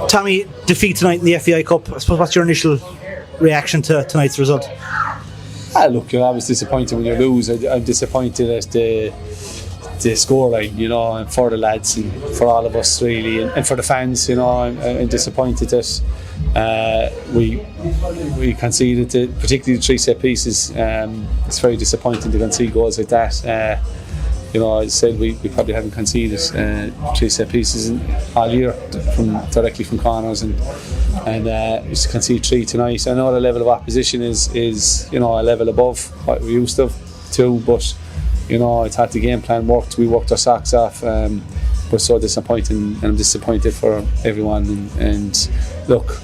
Tommy, defeat tonight in the FAI Cup. I suppose, what's your initial reaction to tonight's result? Look, you're always disappointed when you lose. I'm disappointed at the scoreline, and for the lads and for all of us really, and for the fans, I'm disappointed that we conceded, particularly the 3 set pieces. It's very disappointing to concede goals like that. I said we probably haven't conceded 3 set pieces all year directly from corners, and just to concede 3 tonight. I know the level of opposition is a level above what we're used to, but I thought the game plan worked. We worked our socks off. But so disappointing, and I'm disappointed for everyone. And look,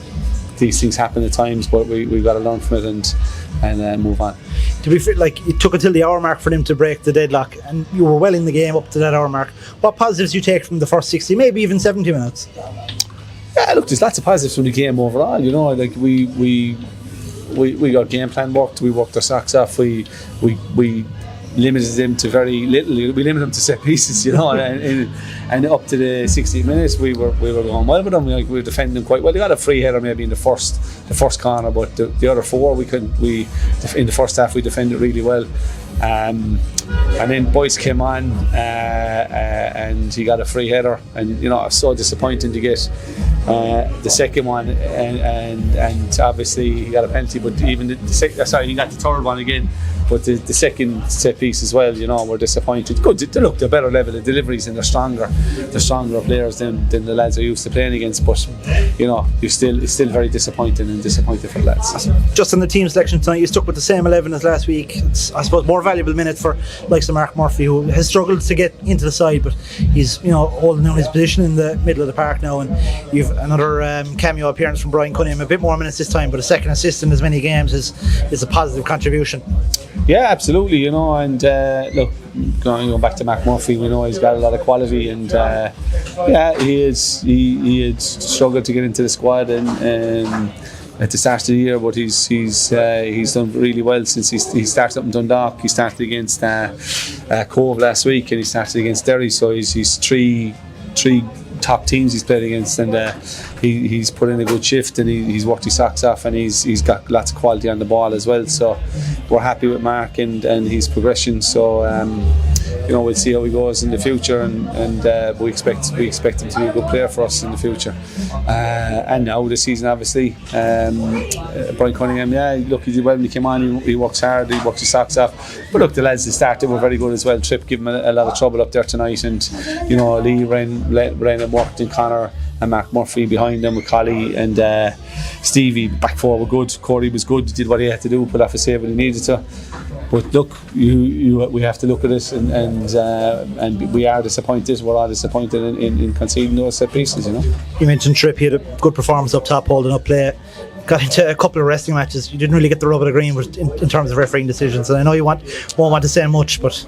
these things happen at times, but we've got to learn from it and move on. To be fair, it took until the hour mark for them to break the deadlock, and you were well in the game up to that hour mark. What positives do you take from the first 60, maybe even 70 minutes? Yeah, look, there's lots of positives from the game overall. We got game plan worked. We worked our socks off. We limited them to very little. We limited them to set pieces, and up to the 60 minutes we were going well with them. We were defending them quite well. They got a free header maybe in the first corner, but the other 4 in the first half we defended really well. And then Boyce came on and he got a free header, and it was so disappointing to get the second one, and obviously he got a penalty, but even he got the third one again. But the second set piece as well, we're disappointed. Good, look, they're better level of deliveries and they're stronger players than the lads are used to playing against. But it's still very disappointing for the lads. Just on the team selection tonight, you stuck with the same 11 as last week. It's, I suppose, more valuable minute for likes of Mark Murphy, who has struggled to get into the side, but he's holding down his position in the middle of the park now. And you've another cameo appearance from Brian Cunningham, a bit more minutes this time, but a second assist in as many games is a positive contribution. Yeah, absolutely, and look, going back to Mark Murphy, we know he's got a lot of quality, and he had struggled to get into the squad and at the start of the year, but he's done really well since he started up in Dundalk. He started against Cove last week, and he started against Derry, so he's three top teams he's played against, and he's put in a good shift, and he's worked his socks off, and he's got lots of quality on the ball as well. So we're happy with Mark and his progression. So we'll see how he goes in the future, and we expect him to be a good player for us in the future. And now this season, obviously, Brian Cunningham, look, he did well when he came on. He works hard, he works his socks off. But look, the lads that started were very good as well. Tripp gave him a lot of trouble up there tonight, and Lee ran and worked, in Connor and Mark Murphy behind them with Collie, and Stevie back 4 were good. Corey was good, did what he had to do, put off a save when he needed to. But look, we have to look at it, and we are disappointed. We're all disappointed in conceding those set pieces. You mentioned Tripp. He had a good performance up top, holding up play. Got into a couple of wrestling matches. You didn't really get the rub of the green in terms of refereeing decisions, and I know you won't want to say much, but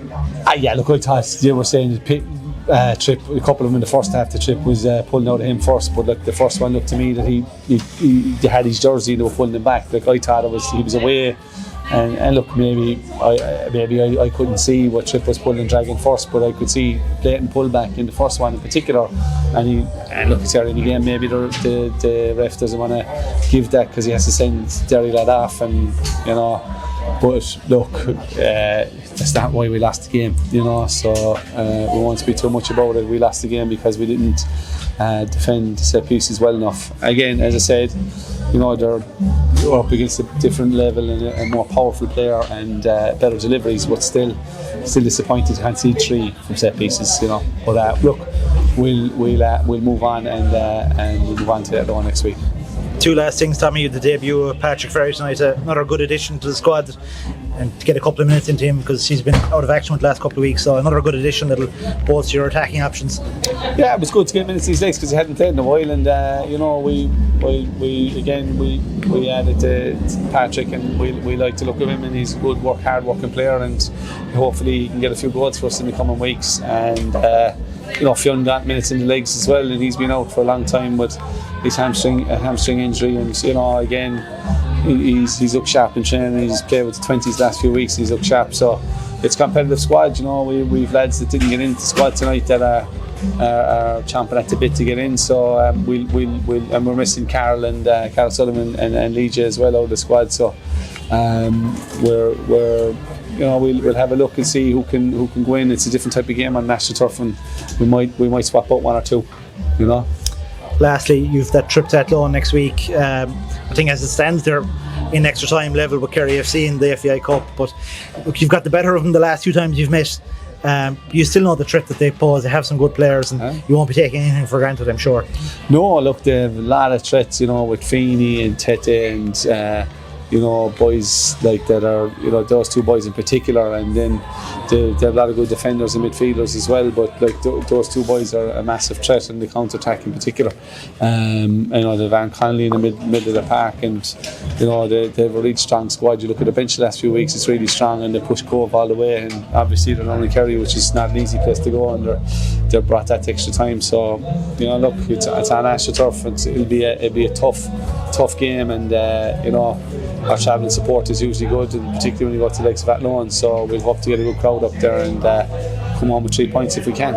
look, I thought you were saying Tripp, a couple of them in the first half, the Tripp was pulling out of him first, but the first one looked to me that he had his jersey and they were pulling him back. I thought he was away, and look, maybe I couldn't see what Tripp was pulling and dragging first, but I could see blatant pullback in the first one in particular, and look, it's early in the game, maybe the ref doesn't want to give that because he has to send Derry lad off, and but look, that's not why we lost the game, so we won't speak too much about it. We lost the game because we didn't defend the set pieces well enough. Again, as I said, they're up against a different level and a more powerful player and better deliveries, but still disappointed to concede 3 from set pieces, but look, we'll move on, and we'll move on to the other one next week. 2 last things, Tommy. The debut of Patrick Ferry tonight, another good addition to the squad, and to get a couple of minutes into him because he's been out of action with the last couple of weeks, so another good addition that'll bolster your attacking options. Yeah, it was good to get minutes these days because he hadn't played in a while, and we added to Patrick, and we like to look at him, and he's a good hard working player, and hopefully he can get a few goals for us in the coming weeks. And Fionn got minutes in the legs as well, and he's been out for a long time with his hamstring injury, and again he's looked sharp in training. He's played with the 20s last few weeks, and he's looked sharp, so it's a competitive squad. We've lads that didn't get into the squad tonight that are are chomping at the bit to get in. So we'll and we're missing Carol and Carol Sullivan and Legia as well out of the squad. So we're we'll have a look and see who can go in. It's a different type of game on national turf, and we might swap out one or two. Lastly, you've that trip to Athlone next week. I think as it stands, they're in extra time level with Kerry FC in the FAI Cup, but look, you've got the better of them the last 2 times you've met. You still know the threat that they pose. They have some good players, and you won't be taking anything for granted, I'm sure. No, look, they have a lot of threats, with Feeney and Tete and boys like that are, those 2 boys in particular, and then they have a lot of good defenders and midfielders as well, but like those 2 boys are a massive threat in the counter-attack in particular. They've Van Connolly in the middle of the park, and they have a really strong squad. You look at the bench the last few weeks, it's really strong, and they push Cove all the way, and obviously they're only Kerry, which is not an easy place to go, and they're brought that to extra time. So look, it's on national turf, and it'll be a tough game, and our travelling support is usually good, and particularly when you go to the likes of Athlone. So we'll hope to get a good crowd up there and come home with 3 points if we can.